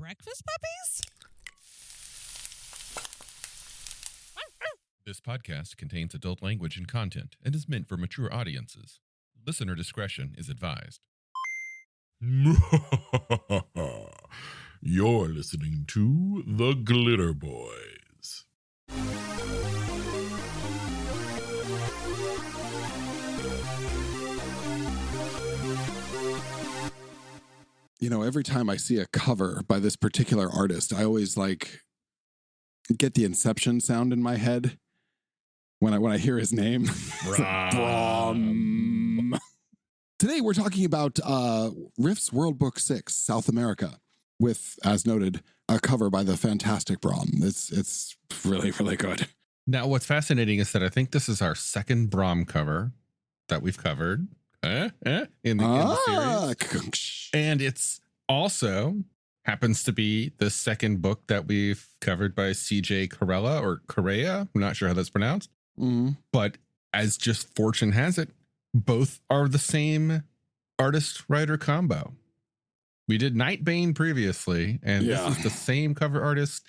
breakfast puppies? This podcast contains adult language and content and is meant for mature audiences. Listener discretion is advised. You're listening to the Glitterbois. You know, every time I see a cover by this particular artist, I always get the Inception sound in my head when I hear his name. Brom. Today we're talking about Rift's World Book 6, South America, with, as noted, a cover by the fantastic Brom. It's really, really good. Now, what's fascinating is that I think this is our second Brom cover that we've covered in the series. And it's also happens to be the second book that we've covered by C.J. Corella or Correa. I'm not sure how that's pronounced. Mm-hmm. But as just fortune has it, both are the same artist-writer combo. We did Nightbane previously, and this is the same cover artist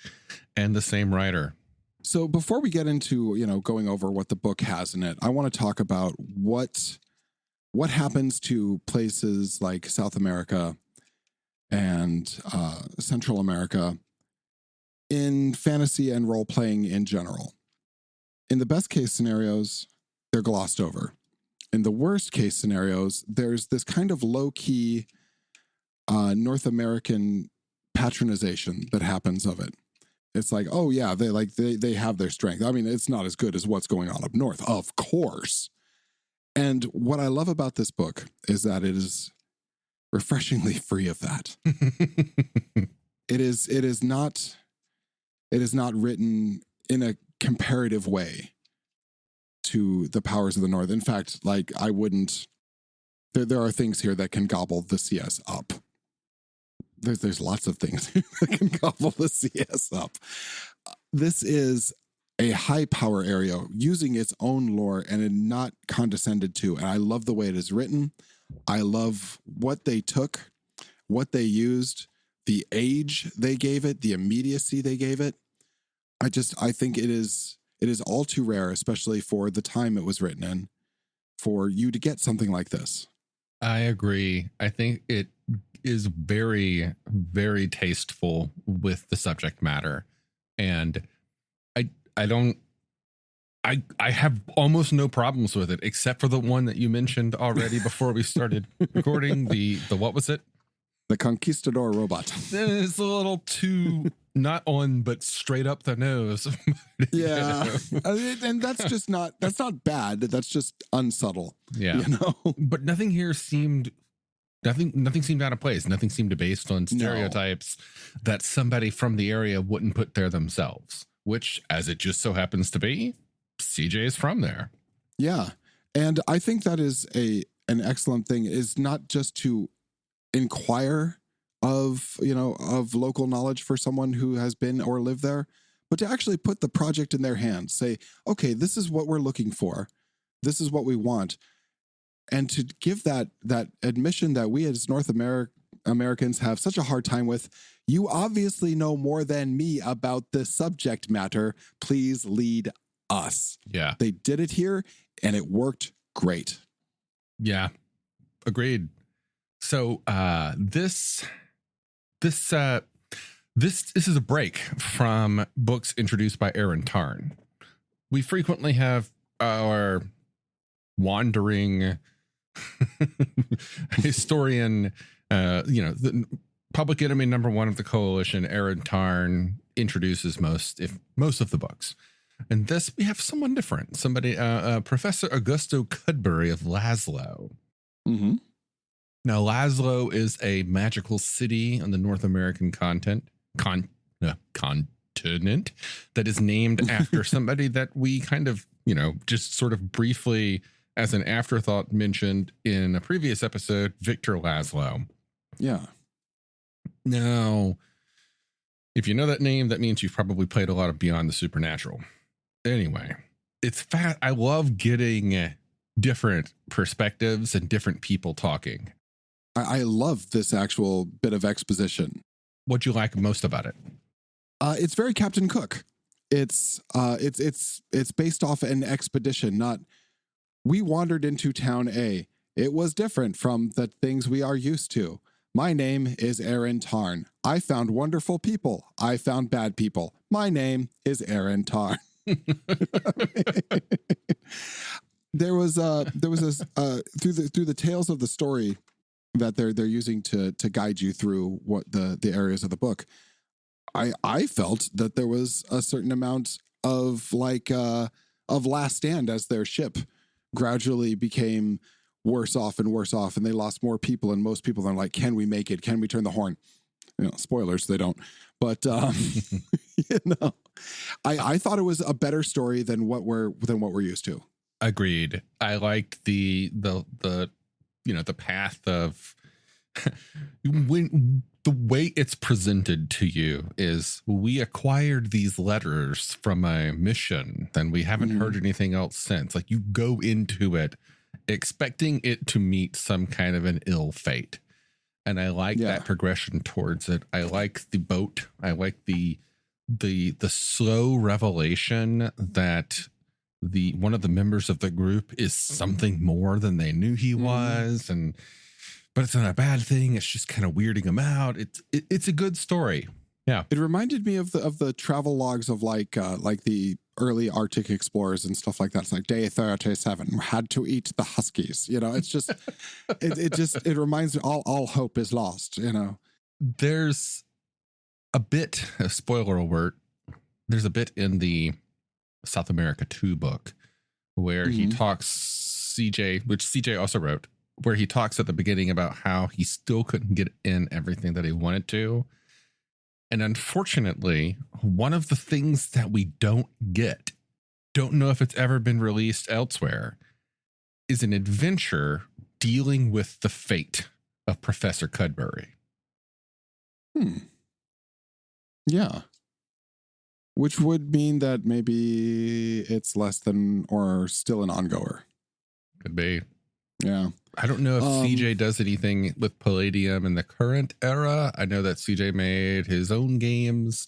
and the same writer. So before we get into, going over what the book has in it, I want to talk about what happens to places like South America and Central America in fantasy and role-playing in general. In the best case scenarios, they're glossed over. In the worst case scenarios, there's this kind of low-key North American patronization that happens of it. It's like, oh yeah, they have their strength. I mean, it's not as good as what's going on up north, of course. And what I love about this book is that it is refreshingly free of that. It is not written in a comparative way to the powers of the North. In fact, I wouldn't. There are things here that can gobble the CS up. There's lots of things that can gobble the CS up. This is a high power area using its own lore and not condescended to. And I love the way it is written. I love what they took, what they used, the age they gave it, the immediacy they gave it. I think it is all too rare, especially for the time it was written in, for you to get something like this. I agree. I think it is very, very tasteful with the subject matter. And I have almost no problems with it, except for the one that you mentioned already before we started recording. The what was it? The Conquistador robot. It's a little too not on, but straight up the nose. Yeah. And that's not bad. That's just unsubtle. Yeah. But nothing here seemed out of place. Nothing seemed based on stereotypes that somebody from the area wouldn't put there themselves, which, as it just so happens to be, CJ is from there. Yeah. And I think that is an excellent thing, is not just to inquire of local knowledge for someone who has been or lived there, but to actually put the project in their hands. Say, okay, this is what we're looking for. This is what we want. And to give that admission that we as North Americans have such a hard time with, you obviously know more than me about this subject matter. Please lead us. Yeah. They did it here and it worked great. Yeah. Agreed. So this is a break from books introduced by Aaron Tarn. We frequently have our wandering historian, the public enemy number one of the coalition, Aaron Tarn, introduces most of the books. And this, we have someone different, Professor Augusto Cudbury of Laszlo. Mm-hmm. Now, Laszlo is a magical city on the North American continent that is named after somebody that we kind of, just sort of briefly as an afterthought mentioned in a previous episode, Victor Laszlo. Yeah. Now, if you know that name, that means you've probably played a lot of Beyond the Supernatural. Anyway, it's I love getting different perspectives and different people talking. I love this actual bit of exposition. What'd you like most about it? It's very Captain Cook. It's based off an expedition, not we wandered into town A. It was different from the things we are used to. My name is Aaron Tarn. I found wonderful people. I found bad people. My name is Aaron Tarn. There was this through the tales of the story that they're using to guide you through what the areas of the book. I felt that there was a certain amount of Last Stand as their ship gradually became worse off, and they lost more people, and most people are like, can we make it? Can we turn the horn? Spoilers, they don't. But I thought it was a better story than what we're used to. Agreed. I liked the path of when the way it's presented to you is we acquired these letters from a mission, and we haven't heard anything else since. Like, you go into it expecting it to meet some kind of an ill fate. And I like that progression towards it. I like the boat. I like the slow revelation that one of the members of the group is something more than they knew he was, but it's not a bad thing. It's just kind of weirding them out. It's a good story. Yeah, it reminded me of the travel logs of like the early Arctic explorers and stuff like that. It's like day 37 had to eat the huskies. It's just it reminds me all hope is lost. There's a bit, a spoiler alert. There's a bit in the South America 2 book where he talks which CJ also wrote, where he talks at the beginning about how he still couldn't get in everything that he wanted to. And unfortunately, one of the things that we don't know if it's ever been released elsewhere, is an adventure dealing with the fate of Professor Cudbury. Yeah. Which would mean that maybe it's less than or still an ongoer. Could be. Yeah. I don't know if CJ does anything with Palladium in the current era. I know that CJ made his own games.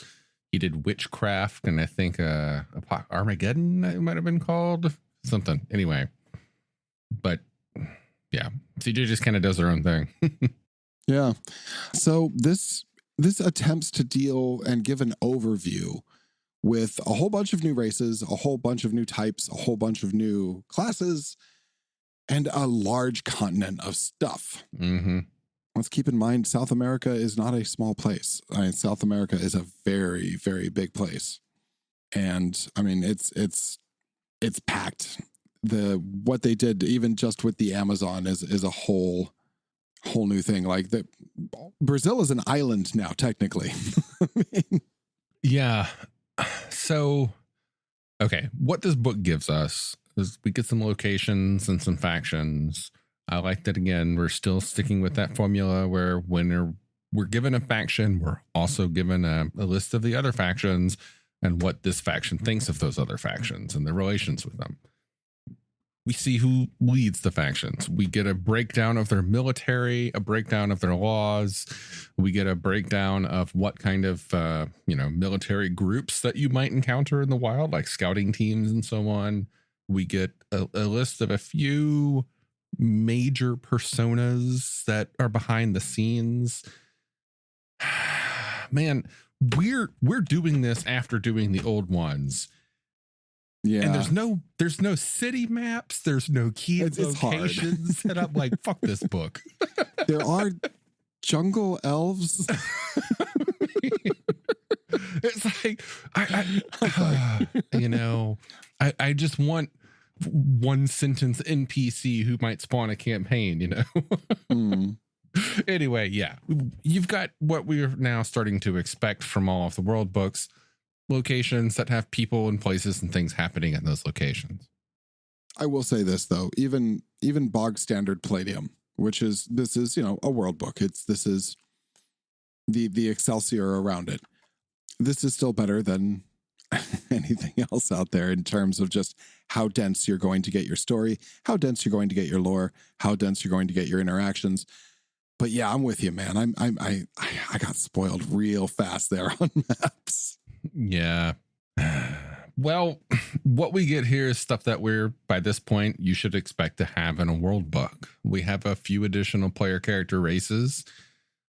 He did Witchcraft, and I think Armageddon, it might have been called something. Anyway, but yeah, CJ just kind of does their own thing. Yeah. So this attempts to deal and give an overview with a whole bunch of new races, a whole bunch of new types, a whole bunch of new classes, and a large continent of stuff. Let's keep in mind, South America is not a small place. South America is a very, very big place. And I mean, it's packed. What they did, even just with the Amazon, is a whole new thing. Like Brazil is an island now, technically. Yeah. So, okay, what this book gives us is we get some locations and some factions. I like that, again, we're still sticking with that formula where when we're given a faction, we're also given a list of the other factions and what this faction thinks of those other factions and their relations with them. We see who leads the factions. We get a breakdown of their military, a breakdown of their laws. We get a breakdown of what kind of, military groups that you might encounter in the wild, like scouting teams and so on. We get a list of a few major personas that are behind the scenes. Man, we're doing this after doing the old ones. Yeah. And there's no city maps, there's no key locations. And I'm like, fuck this book. There are jungle elves. It's like I just want one sentence NPC who might spawn a campaign, Anyway, yeah, you've got what we're now starting to expect from all of the world books. Locations that have people and places and things happening in those locations. I will say this though, even bog standard Palladium, this is a world book. This is the Excelsior around it. This is still better than anything else out there in terms of just how dense you're going to get your story, how dense you're going to get your lore, how dense you're going to get your interactions. But yeah, I'm with you, man. I got spoiled real fast there on maps. Yeah. Well, what we get here is stuff that by this point, you should expect to have in a world book. We have a few additional player character races.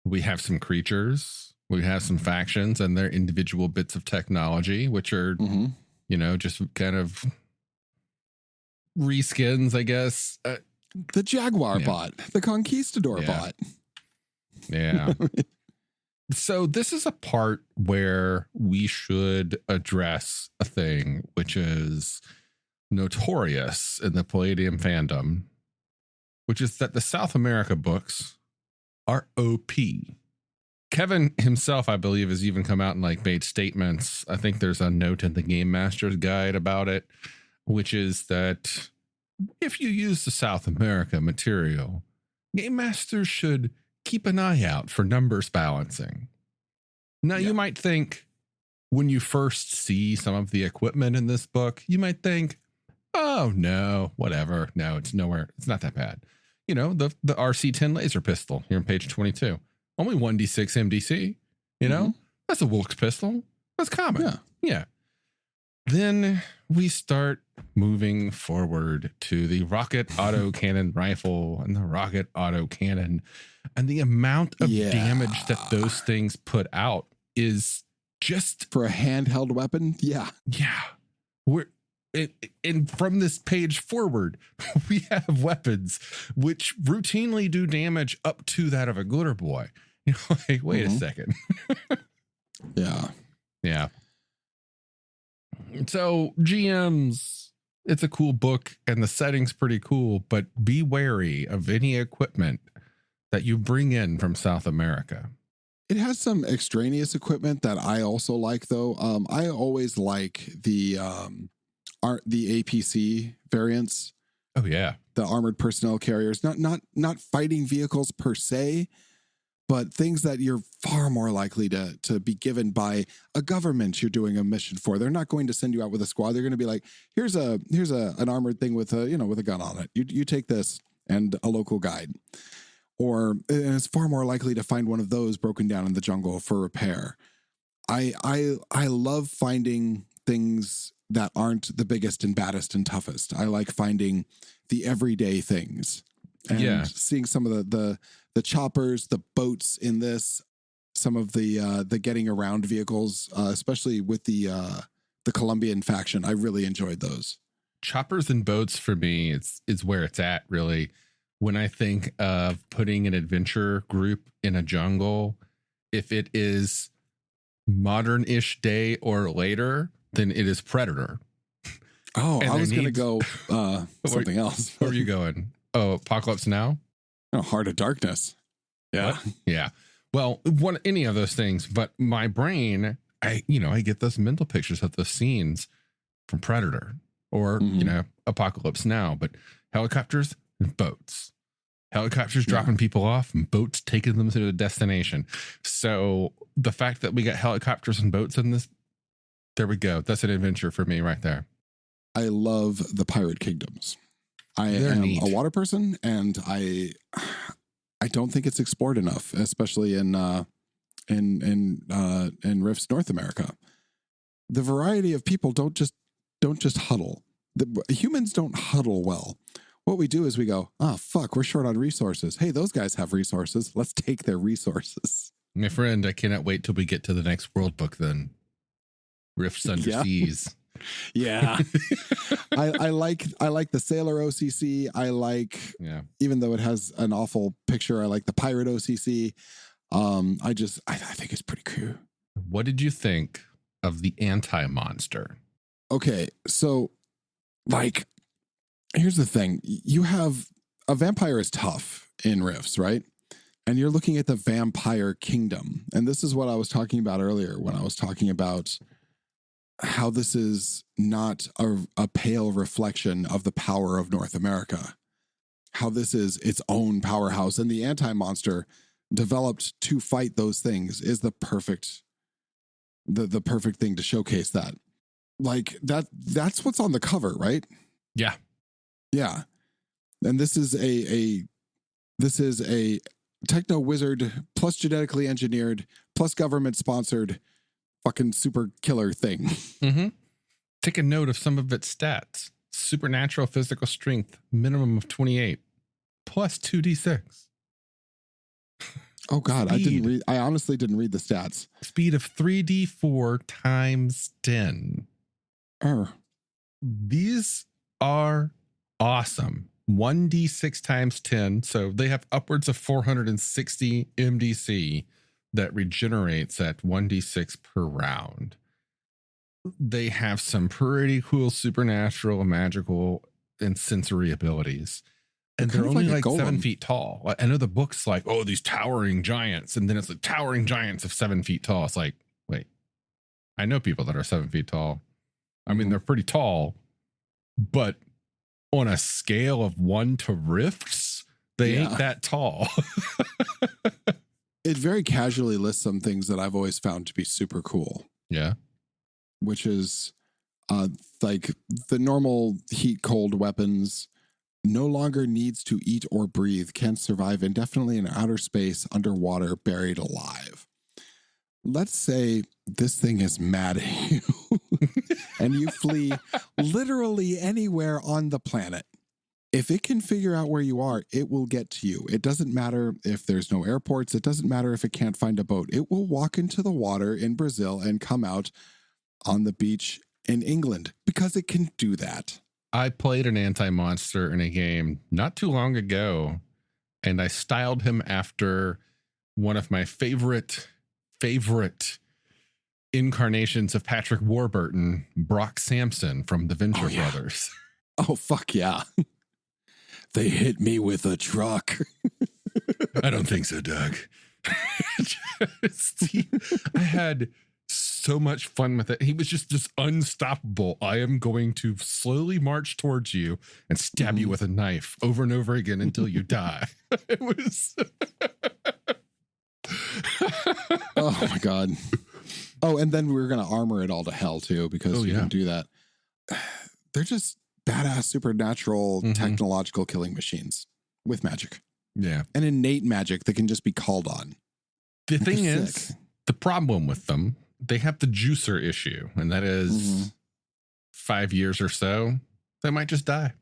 We have some creatures. We have some factions and their individual bits of technology, which are, just kind of reskins, I guess. The Jaguar bot, the Conquistador bot. Yeah. So this is a part where we should address a thing which is notorious in the Palladium fandom, which is that the South America books are OP. Kevin himself, I believe, has even come out and made statements. I think there's a note in the Game Master's Guide about it, which is that if you use the South America material, Game Masters should keep an eye out for numbers balancing. Now, you might think when you first see some of the equipment in this book, you might think, oh, no, whatever. No, it's nowhere. It's not that bad. The RC-10 laser pistol here on page 22. Only 1d6 MDC. That's a Wilkes pistol. That's common. Yeah. Then we start moving forward to the rocket autocannon rifle and the rocket autocannon. And the amount of damage that those things put out is just for a handheld weapon. Yeah. And from this page forward, we have weapons which routinely do damage up to that of a Glitterbois. Wait a second. Yeah. So GMs, it's a cool book and the setting's pretty cool, but be wary of any equipment that you bring in from South America. It has some extraneous equipment that I also like, though. I always like the APC variants. Oh yeah, the armored personnel carriers. Not fighting vehicles per se, but things that you're far more likely to be given by a government you're doing a mission for. They're not going to send you out with a squad. They're going to be like, here's an armored thing with a gun on it. You take this and a local guide. Or it's far more likely to find one of those broken down in the jungle for repair. I love finding things that aren't the biggest and baddest and toughest. I like finding the everyday things and seeing some of the choppers, the boats in this, some of the getting around vehicles, especially with the Colombian faction. I really enjoyed those. Choppers and boats for me is where it's at, really. When I think of putting an adventure group in a jungle, if it is modern-ish day or later, then it is Predator. Oh, I was going to go something else. Where are you going? Oh, Apocalypse Now? Oh, Heart of Darkness. Yeah. What? Yeah. Well, any of those things, but my brain, I get those mental pictures of those scenes from Predator or, Apocalypse Now, but helicopters and boats. Helicopters dropping people off and boats taking them to the destination. So the fact that we got helicopters and boats in this, there we go. That's an adventure for me right there. I love the pirate kingdoms. They're neat. A water person, and I don't think it's explored enough, especially in Rift's North America. The variety of people don't just huddle. The humans don't huddle well. What we do is we go, oh, fuck, we're short on resources. Hey, those guys have resources. Let's take their resources. My friend, I cannot wait till we get to the next world book then. Rifts Under Seas. Yeah. I like the Sailor OCC. I like, even though it has an awful picture, I like the Pirate OCC. I think it's pretty cool. What did you think of the anti-monster? Okay, so here's the thing. You have a vampire is tough in Rifts, right? And you're looking at the vampire kingdom. And this is what I was talking about earlier when I was talking about how this is not a pale reflection of the power of North America. How this is its own powerhouse. And the anti-monster developed to fight those things is the perfect thing to showcase that. That's what's on the cover, right? Yeah. Yeah. And this is a techno wizard plus genetically engineered plus government sponsored fucking super killer thing. Mm-hmm. Take a note of some of its stats. Supernatural physical strength, minimum of 28, plus 2d6. Oh God, Speed. I honestly didn't read the stats. Speed of 3d4 times 10. These are awesome. 1d6 times 10. So they have upwards of 460 MDC that regenerates at 1d6 per round. They have some pretty cool supernatural, magical, and sensory abilities. And they're only like 7 feet tall. I know the book's like, oh, these towering giants. And then it's like towering giants of 7 feet tall. It's like, wait, I know people that are 7 feet tall. I mean, they're pretty tall, but on a scale of 1 to rifts, they ain't that tall. It very casually lists some things that I've always found to be super cool. Yeah. Which is like the normal heat cold weapons no longer needs to eat or breathe, can survive indefinitely in outer space, underwater, buried alive. Let's say this thing is mad at you and you flee literally anywhere on the planet. If it can figure out where you are, it will get to you. It doesn't matter if there's no airports. It doesn't matter if it can't find a boat. It will walk into the water in Brazil and come out on the beach in England because it can do that. I played an anti-monster in a game not too long ago, and I styled him after one of my favorite incarnations of Patrick Warburton, Brock Sampson from the Venture Brothers. Oh, fuck yeah. They hit me with a truck. I don't think so, Doug. I had so much fun with it. He was just unstoppable. I am going to slowly march towards you and stab you with a knife over and over again until you die. It was... Oh, my God. Oh, and then we're going to armor it all to hell, too, because you can do that. They're just badass, supernatural, technological killing machines with magic. Yeah. And innate magic that can just be called on. The thing is, the problem with them, they have the juicer issue, and that is 5 years or so, they might just die.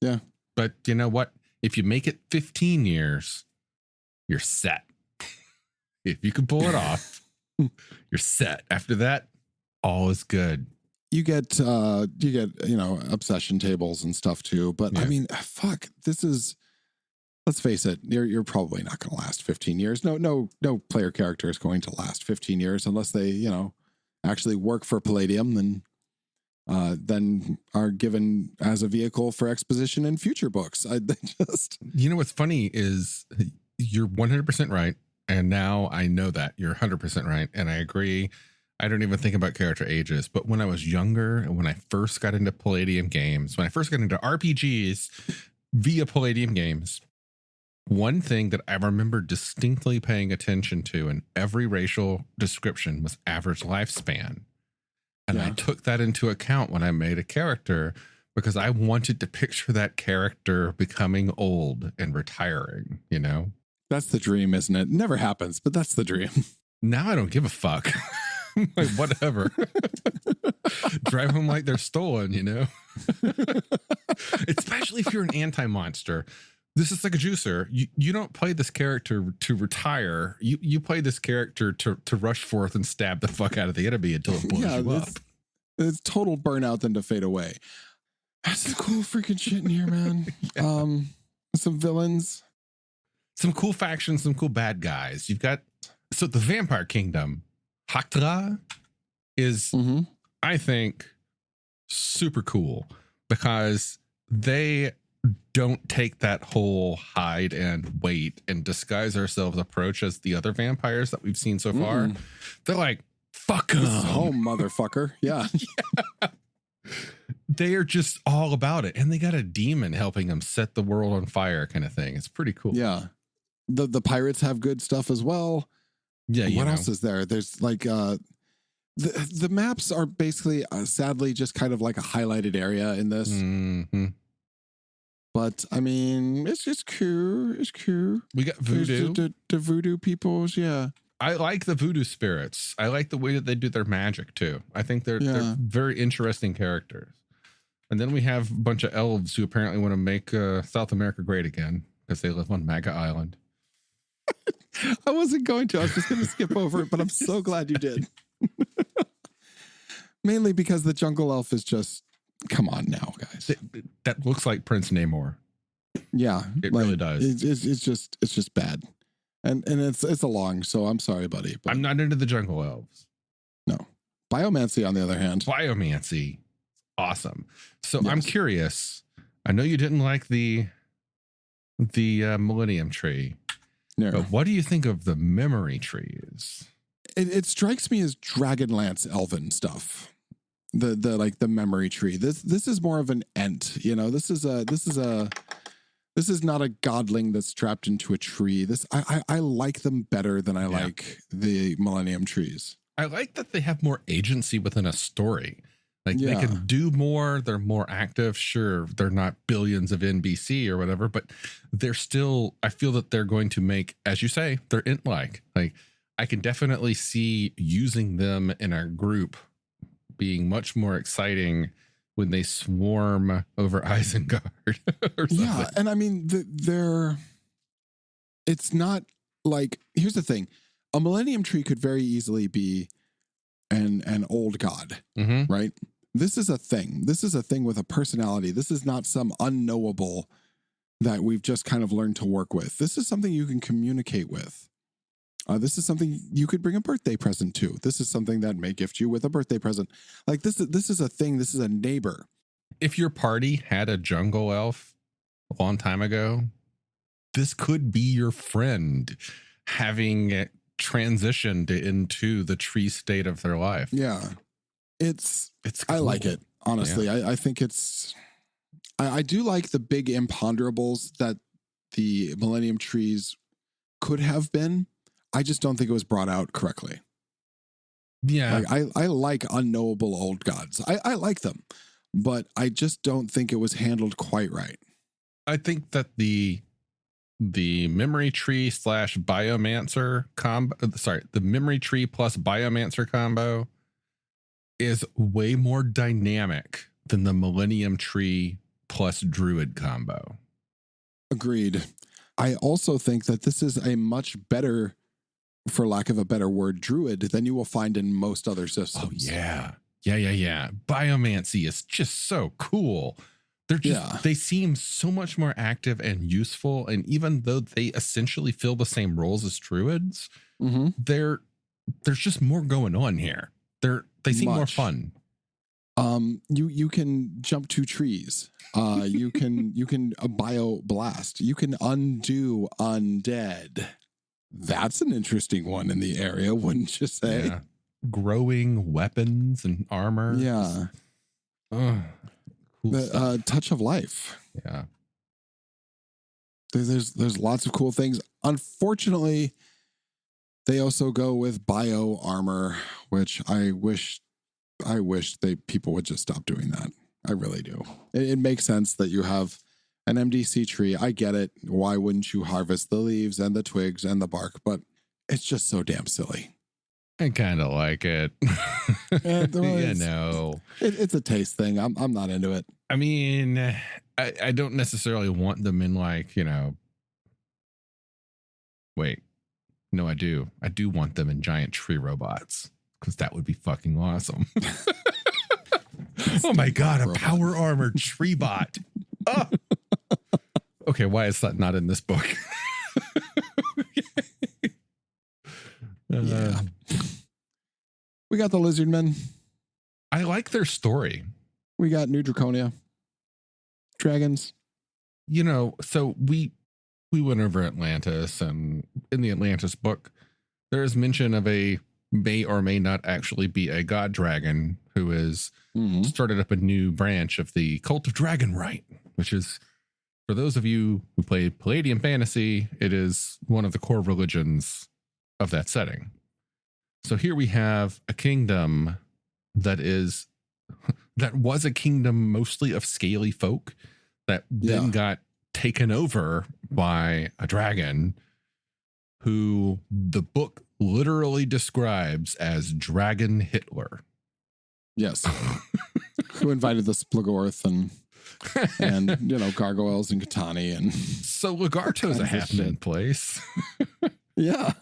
Yeah. But you know what? If you make it 15 years, you're set. If you can pull it off, you're set. After that, all is good. You get, obsession tables and stuff too. But I mean, fuck, this is, let's face it, you're probably not going to last 15 years. No player character is going to last 15 years unless they, actually work for Palladium then are given as a vehicle for exposition in future books. What's funny is you're 100% right. And now I know that you're 100% right. And I agree. I don't even think about character ages, but when I was younger and when I first got into Palladium games, when I first got into RPGs via Palladium games, one thing that I remember distinctly paying attention to in every racial description was average lifespan. And I took that into account when I made a character because I wanted to picture that character becoming old and retiring, That's the dream, isn't it? Never happens, but that's the dream. Now I don't give a fuck. Like, whatever. Drive them like they're stolen, Especially if you're an anti-monster. This is like a juicer. You don't play this character to retire. You play this character to rush forth and stab the fuck out of the enemy until it blows you up. It's total burnout than to fade away. That's some cool freaking shit in here, man. Some villains. Some cool factions, some cool bad guys. You've got... So the Vampire Kingdom, Haktra, is, I think, super cool because they don't take that whole hide and wait and disguise ourselves approach as the other vampires that we've seen so far. They're like, fuck them. Home, motherfucker. Yeah. They are just all about it. And they got a demon helping them set the world on fire kind of thing. It's pretty cool. Yeah. The pirates have good stuff as well. Yeah. What else is there? There's like, the maps are basically, sadly, just kind of like a highlighted area in this. But I mean, it's just cool. It's cool. We got voodoo. The voodoo peoples, yeah. I like the voodoo spirits. I like the way that they do their magic too. I think they're very interesting characters. And then we have a bunch of elves who apparently want to make South America great again because they live on Mega Island. I wasn't going to. I was just going to skip over it, but I'm so glad you did. Mainly because the jungle elf is just, come on now, guys. That looks like Prince Namor. Yeah, it really does. It's just bad, and it's a long. So I'm sorry, buddy. But I'm not into the jungle elves. No, biomancy on the other hand. Biomancy, awesome. So Yes. I'm curious. I know you didn't like the Millennium Tree, but what do you think of the memory trees? It strikes me as Dragonlance elven stuff. The memory tree. This is more of an ent. You know, this is not a godling that's trapped into a tree. I like them better than I like the Millennium trees. I like that they have more agency within a story. Like they can do more. They're more active. Sure, they're not billions of NBC or whatever, but they're still, I feel that they're going to make, as you say, they're ent-like. Like I can definitely see using them in a group being much more exciting when they swarm over Isengard or something. Yeah, and I mean, it's not like, here's the thing. A Millennium Tree could very easily be an old god, right? This is a thing. This is a thing with a personality. This is not some unknowable that we've just kind of learned to work with. This is something you can communicate with. This is something you could bring a birthday present to. This is something that may gift you with a birthday present. Like this is a thing. This is a neighbor. If your party had a jungle elf a long time ago, this could be your friend having transitioned into the tree state of their life. Yeah. It's cool. I like it, honestly. Yeah. I think I do like the big imponderables that the Millennium Trees could have been. I just don't think it was brought out correctly. Yeah. Like I like unknowable old gods. I like them, but I just don't think it was handled quite right. I think that the memory tree / biomancer combo, the memory tree plus biomancer combo is way more dynamic than the Millennium Tree plus druid combo. Agreed. I also think that this is a much better, for lack of a better word, druid than you will find in most other systems. Oh, yeah. Yeah. Biomancy is just so cool. They're just, they seem so much more active and useful. And even though they essentially fill the same roles as druids, there's just more going on here. They seem more fun. You can jump 2 trees. You can bio blast. You can undo undead. That's an interesting one in the area, wouldn't you say? Yeah. Growing weapons and armor. Yeah. Cool the touch of life. Yeah. There's lots of cool things. Unfortunately, they also go with bio armor, which I wish people would just stop doing that. I really do. It makes sense that you have an MDC tree. I get it. Why wouldn't you harvest the leaves and the twigs and the bark? But it's just so damn silly. I kind of like it. It's a taste thing. I'm not into it. I mean, I don't necessarily want them in wait. No, I do. I do want them in giant tree robots because that would be fucking awesome. Oh my God, a power armored tree bot. Oh. Okay, why is that not in this book? Yeah. We got the Lizardmen. I like their story. We got New Draconia. Dragons. So we went over Atlantis, and in the Atlantis book, there is mention of a may or may not actually be a god dragon who has started up a new branch of the cult of Dragonright, which is, for those of you who play Palladium fantasy, it is one of the core religions of that setting. So here we have a kingdom that was a kingdom mostly of scaly folk that then got taken over by a dragon who the book literally describes as Dragon Hitler. Yes. Who invited the Splagorth and gargoyles and Katani and so Lagarto's a happening place. Yeah.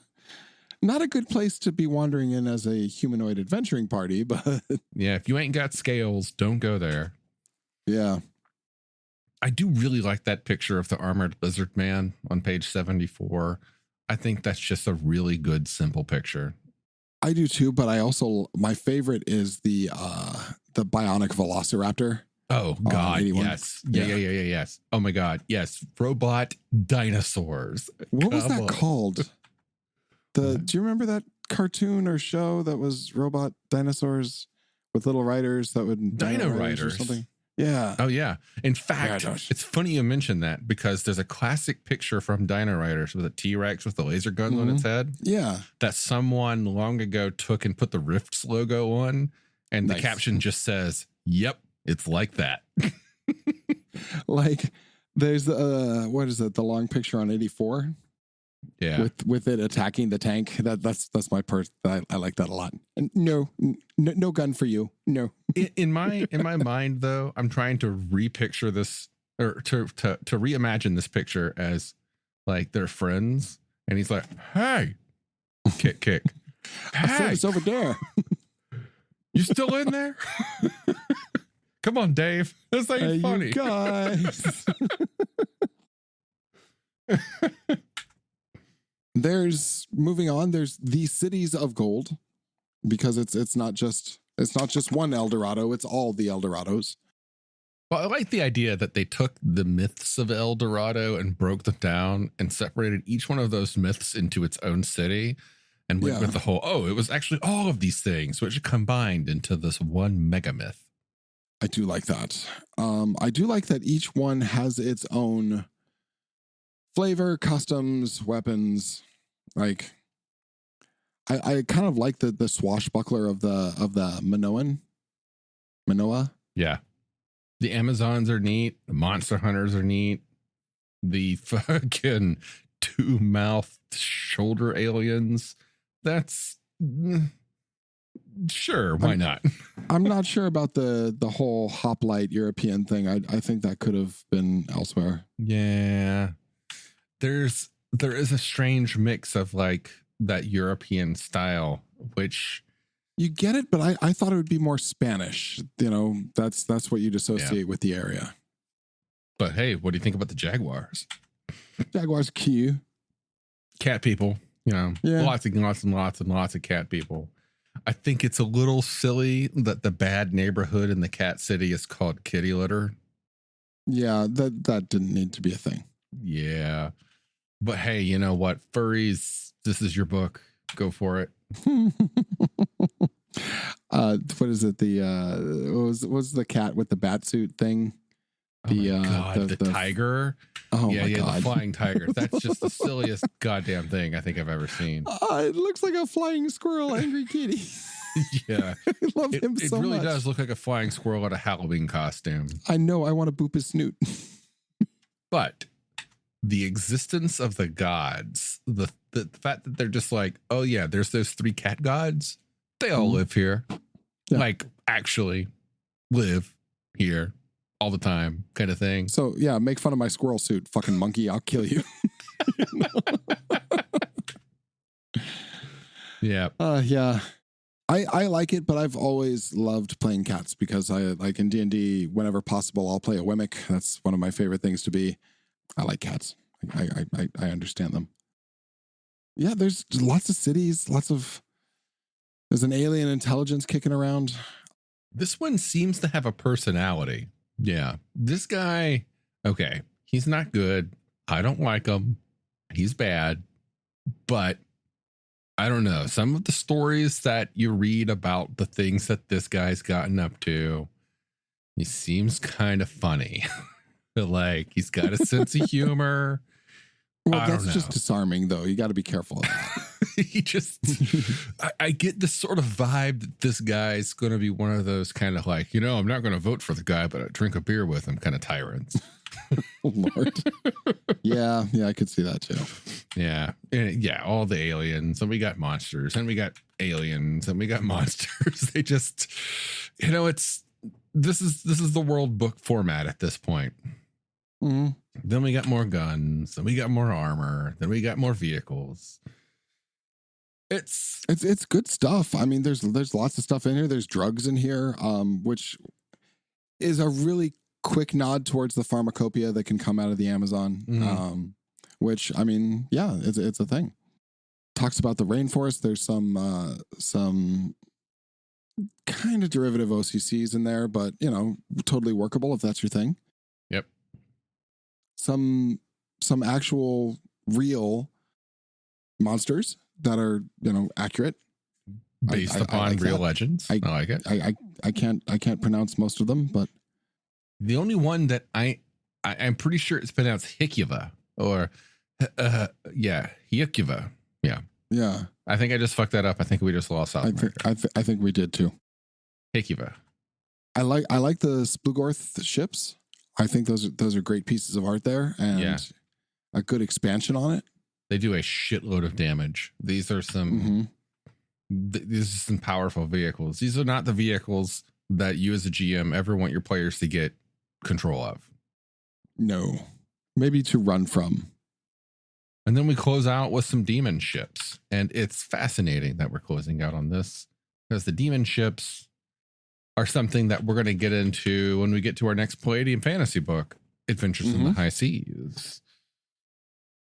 Not a good place to be wandering in as a humanoid adventuring party, but yeah, if you ain't got scales, don't go there. Yeah. I do really like that picture of the armored lizard man on page 74. I think that's just a really good, simple picture. I do too, but my favorite is the bionic velociraptor. Oh God, yes. Yes. Oh my God, yes. Robot dinosaurs. What was that called? Do you remember that cartoon or show that was robot dinosaurs with little riders that would Dino Riders or something? Yeah. Oh yeah. In fact, it's funny you mention that because there's a classic picture from Dino Riders with a T-Rex with the laser gun on its head. Yeah. That someone long ago took and put the Rifts logo on, and the caption just says, "Yep, it's like that." Like there's what is it? The long picture on 84. Yeah. With it attacking the tank. That's my part. I like that a lot. And no gun for you. No. In my mind though, I'm trying to repicture this or to reimagine this picture as like they're friends, and he's like, "Hey, kick. Hey, it's over there. You still in there? Come on, Dave. This ain't funny, you guys." There's the cities of gold, because it's not just one El Dorado, it's all the El Dorados. Well, I like the idea that they took the myths of El Dorado and broke them down and separated each one of those myths into its own city and went with the whole, it was actually all of these things, which combined into this one mega myth. I do like that. I do like that each one has its own flavor, customs, weapons. Like I kind of like the swashbuckler of the Manoa. Yeah. The Amazons are neat. The monster hunters are neat. The fucking two-mouthed shoulder aliens. That's sure, why not? I'm not sure about the whole hoplite European thing. I think that could have been elsewhere. Yeah. There is a strange mix of like that European style, which you get it, but I thought it would be more Spanish. That's what you'd associate with the area. But hey, what do you think about the Jaguars? Jaguars cute. Cat people, lots and lots of cat people. I think it's a little silly that the bad neighborhood in the cat city is called kitty litter. Yeah, that didn't need to be a thing. Yeah. But hey, you know what? Furries, this is your book. Go for it. What is it? What was the cat with the bat suit thing? The tiger. Oh my God. The flying tiger. That's just the silliest goddamn thing I think I've ever seen. It looks like a flying squirrel, angry kitty. Yeah. I love him so much. It really does look like a flying squirrel in a Halloween costume. I know. I want to boop his snoot. But the existence of the gods, the fact that they're just like, oh yeah, there's those 3 cat gods. They all live here. Yeah. Like actually live here all the time kind of thing. So yeah, make fun of my squirrel suit, fucking monkey. I'll kill you. Yeah. Yeah. I like it, but I've always loved playing cats because I like in D&D, whenever possible, I'll play a Wemmick. That's one of my favorite things to be. I like cats. I understand them. Yeah, there's lots of cities, there's an alien intelligence kicking around. This one seems to have a personality. Yeah. This guy, okay, he's not good. I don't like him. He's bad. But I don't know. Some of the stories that you read about the things that this guy's gotten up to, he seems kind of funny. Like he's got a sense of humor. Well, that's just disarming, though. You got to be careful of that. He just, I get this sort of vibe that this guy's going to be one of those kind of like, I'm not going to vote for the guy, but I drink a beer with him kind of tyrants. Oh, Lord. Yeah, I could see that too. Yeah. And all the aliens, and we got monsters, and we got aliens, and we got monsters. They just, this is the world book format at this point. Mm-hmm. Then we got more guns, then we got more armor, then we got more vehicles. It's good stuff. I mean, there's lots of stuff in here. There's drugs in here, which is a really quick nod towards the pharmacopoeia that can come out of the Amazon. Mm-hmm. Which, I mean, yeah, it's a thing. Talks about the rainforest. There's some kind of derivative OCCs in there, but totally workable if that's your thing. Yep. Some actual real monsters that are accurate, based upon real legends. I like it. I can't pronounce most of them, but the only one that I'm pretty sure it's pronounced Hikiva or Hikiva. Yeah. I think I just fucked that up. I think we just lost South America. I think we did too. Hikiva. I like the Splugorth ships. I think those are great pieces of art there, and a good expansion on it. They do a shitload of damage. These are some these are some powerful vehicles. These are not the vehicles that you as a GM ever want your players to get control of. No. Maybe to run from. And then we close out with some demon ships. And it's fascinating that we're closing out on this, because the demon ships are something that we're going to get into when we get to our next Palladium fantasy book, Adventures in the High Seas.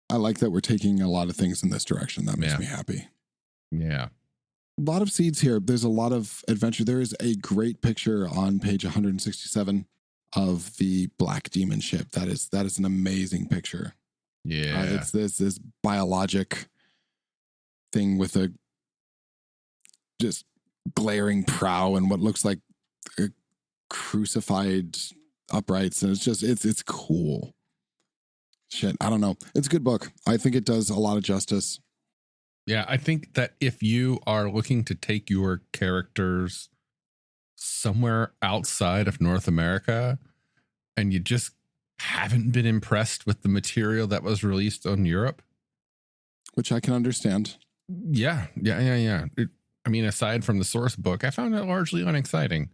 I like that we're taking a lot of things in this direction. That makes me happy. Yeah. A lot of seeds here. There's a lot of adventure. There is a great picture on page 167 of the black demon ship. That is an amazing picture. Yeah. It's this biologic thing with a just glaring prow and what looks like crucified uprights. And it's cool. Shit, I don't know. It's a good book. I think it does a lot of justice. Yeah, I think that if you are looking to take your characters somewhere outside of North America and you just haven't been impressed with the material that was released on Europe, which I can understand. Yeah. I mean, aside from the source book, I found it largely unexciting.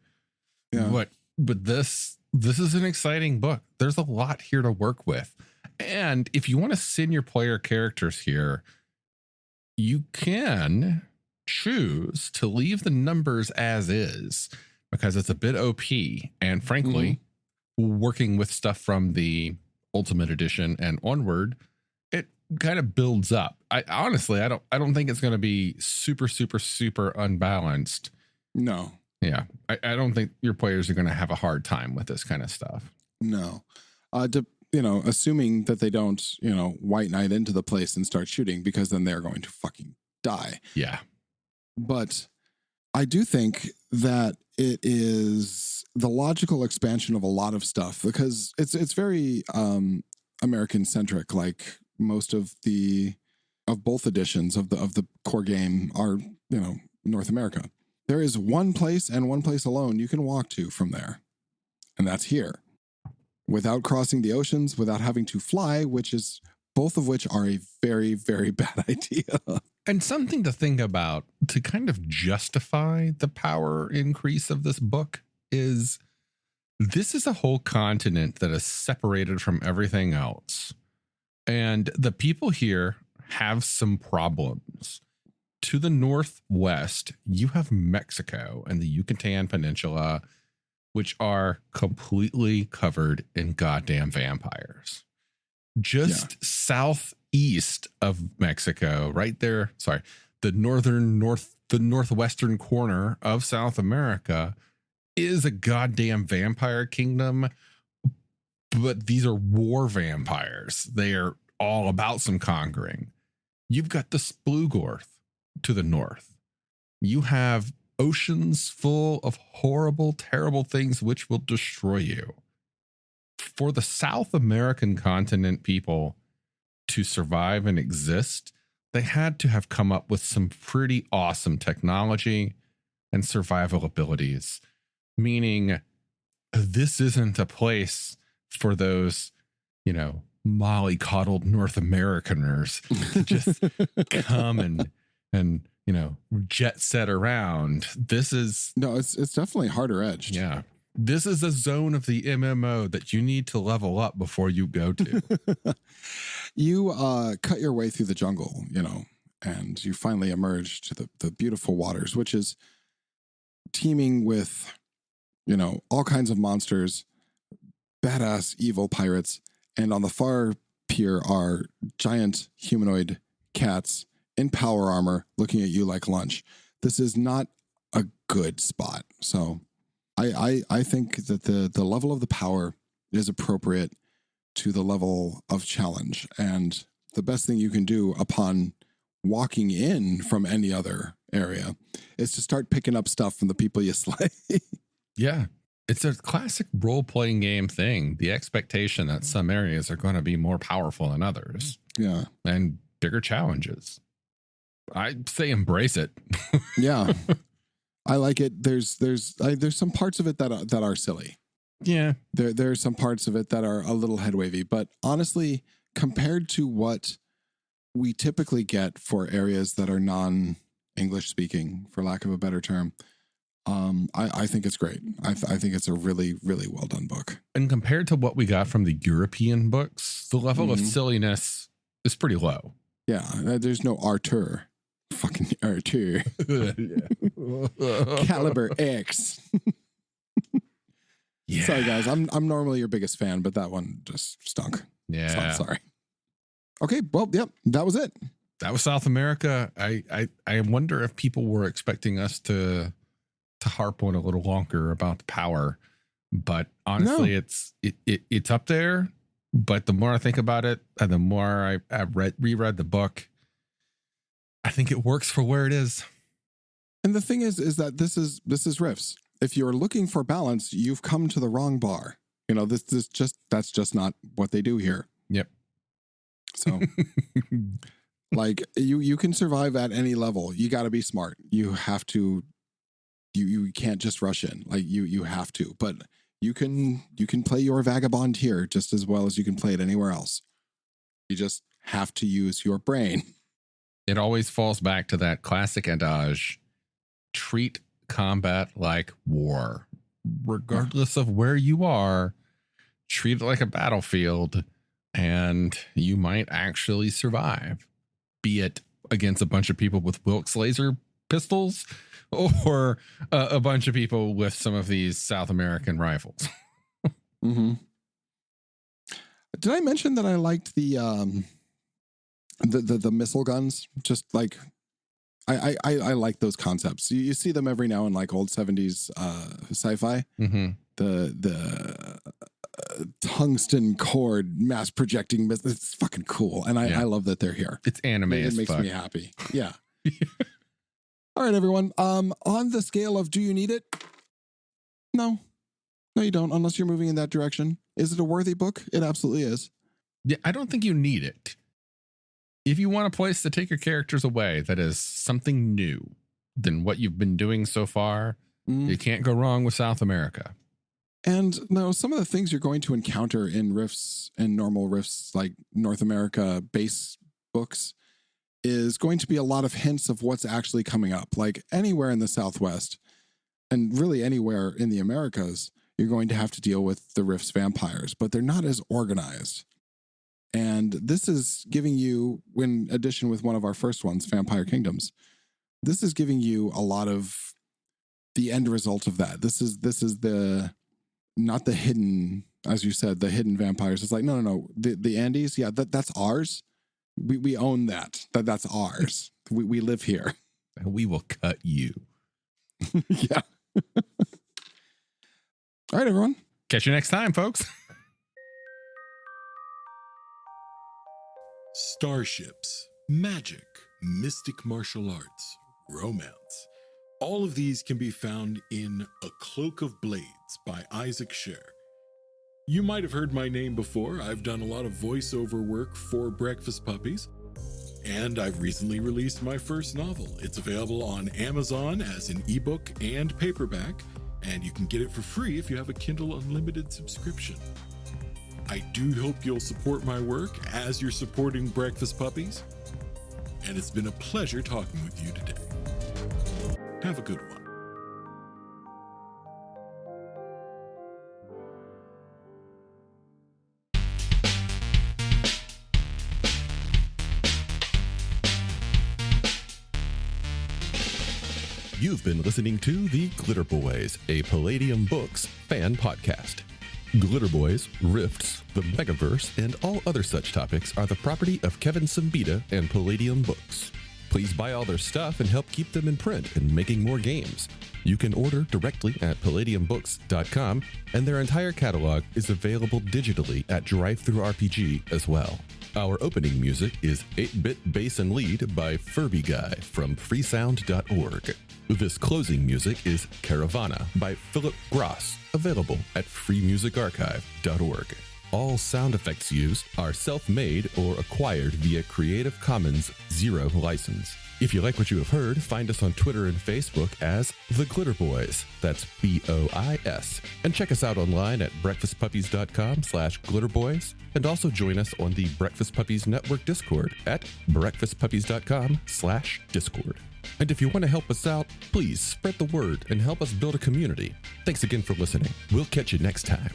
Yeah. But this is an exciting book. There's a lot here to work with. And if you want to send your player characters here, you can choose to leave the numbers as is, because it's a bit OP. And frankly, working with stuff from the Ultimate Edition and onward, it kind of builds up. I honestly don't think it's going to be super, super, super unbalanced. No. Yeah. I don't think your players are going to have a hard time with this kind of stuff. No. Assuming that they don't, white knight into the place and start shooting, because then they're going to fucking die. Yeah. But I do think that it is the logical expansion of a lot of stuff, because it's very American centric. Like most of both editions of the core game are, North America. There is one place and one place alone you can walk to from there. And that's here. Without crossing the oceans, without having to fly, both of which are a very, very bad idea. And something to think about to kind of justify the power increase of this book is this is a whole continent that is separated from everything else. And the people here have some problems. To the northwest, you have Mexico and the Yucatan Peninsula, which are completely covered in goddamn vampires. Just southeast of Mexico, right there. Sorry, the northwestern corner of South America is a goddamn vampire kingdom. But these are war vampires. They are all about some conquering. You've got the Splugorth to the north. You have oceans full of horrible, terrible things which will destroy you. For the South American continent people to survive and exist, they had to have come up with some pretty awesome technology and survival abilities. Meaning, this isn't a place for those, mollycoddled North Americaners to just come and jet set around. This is it's definitely harder edged. Yeah. This is a zone of the MMO that you need to level up before you go to. You cut your way through the jungle, and you finally emerge to the beautiful waters, which is teeming with, all kinds of monsters, badass evil pirates. And on the far pier are giant humanoid cats in power armor looking at you like lunch. This is not a good spot. So I think that the level of the power is appropriate to the level of challenge. And the best thing you can do upon walking in from any other area is to start picking up stuff from the people you slay. Yeah. It's a classic role-playing game thing. The expectation that some areas are going to be more powerful than others. Yeah. And bigger challenges. I say embrace it. Yeah. I like it. There's some parts of it that are silly. Yeah. There are some parts of it that are a little head wavy, but honestly, compared to what we typically get for areas that are non-English speaking, for lack of a better term, I think it's great. I think it's a really, really well done book. And compared to what we got from the European books, the level of silliness is pretty low. Yeah, there's no Arthur. Fucking Arthur. Caliber X. Yeah. Sorry, guys. I'm normally your biggest fan, but that one just stunk. Yeah. So I'm sorry. Okay, well, yep, that was it. That was South America. I wonder if people were expecting us to harp on a little longer about the power, but honestly, it's up there. But the more I think about it, and the more I reread the book, I think it works for where it is. And the thing is that this is Riffs. If you're looking for balance, you've come to the wrong bar. That's just not what they do here. Yep. So, like you can survive at any level. You got to be smart. You have to. You can't just rush in. Like you have to. But you can play your vagabond here just as well as you can play it anywhere else. You just have to use your brain. It always falls back to that classic adage: treat combat like war, regardless of where you are. Treat it like a battlefield, and you might actually survive, be it against a bunch of people with Wilkes laser pistols or a bunch of people with some of these South American rifles. Mm-hmm. Did I mention that I liked the missile guns? Just like I like those concepts. You see them every now in like old 70s sci-fi. Mm-hmm. The tungsten cord mass projecting missile. It's fucking cool, and I love that they're here. It's anime. It makes me happy. Yeah. All right, everyone. On the scale of do you need it? No, you don't, unless you're moving in that direction. Is it a worthy book? It absolutely is. Yeah, I don't think you need it. If you want a place to take your characters away that is something new than what you've been doing so far, you can't go wrong with South America. And no, some of the things you're going to encounter in Rifts and normal Rifts, like North America base books, is going to be a lot of hints of what's actually coming up. Like anywhere in the Southwest and really anywhere in the Americas, you're going to have to deal with the Rifts vampires, but they're not as organized. And this is giving you, in addition with one of our first ones, Vampire Kingdoms, this is giving you a lot of the end result of that. This is the, not the hidden, as you said, the hidden vampires. It's like, no. The Andes, yeah, that's ours. We own that. That's ours. We live here. And we will cut you. Yeah. All right, everyone. Catch you next time, folks. Starships, magic, mystic martial arts, romance. All of these can be found in A Cloak of Blades by Isaac Sher. You might have heard my name before. I've done a lot of voiceover work for Breakfast Puppies, and I've recently released my first novel. It's available on Amazon as an ebook and paperback, and you can get it for free if you have a Kindle Unlimited subscription. I do hope you'll support my work as you're supporting Breakfast Puppies, and it's been a pleasure talking with you today. Have a good one. You've been listening to The Glitterbois, a Palladium Books fan podcast. Glitterbois, Rifts, the Megaverse, and all other such topics are the property of Kevin Siembieda and Palladium Books. Please buy all their stuff and help keep them in print and making more games. You can order directly at palladiumbooks.com, and their entire catalog is available digitally at Drive-Thru RPG as well. Our opening music is 8-Bit Bass and Lead by Furby Guy from freesound.org. This closing music is Caravana by Philip Gross, available at freemusicarchive.org. All sound effects used are self-made or acquired via Creative Commons Zero license. If you like what you have heard, find us on Twitter and Facebook as The Glitterbois. That's BOIS. And check us out online at breakfastpuppies.com/glitterbois. And also join us on the Breakfast Puppies Network Discord at breakfastpuppies.com/discord. And if you want to help us out, please spread the word and help us build a community. Thanks again for listening. We'll catch you next time.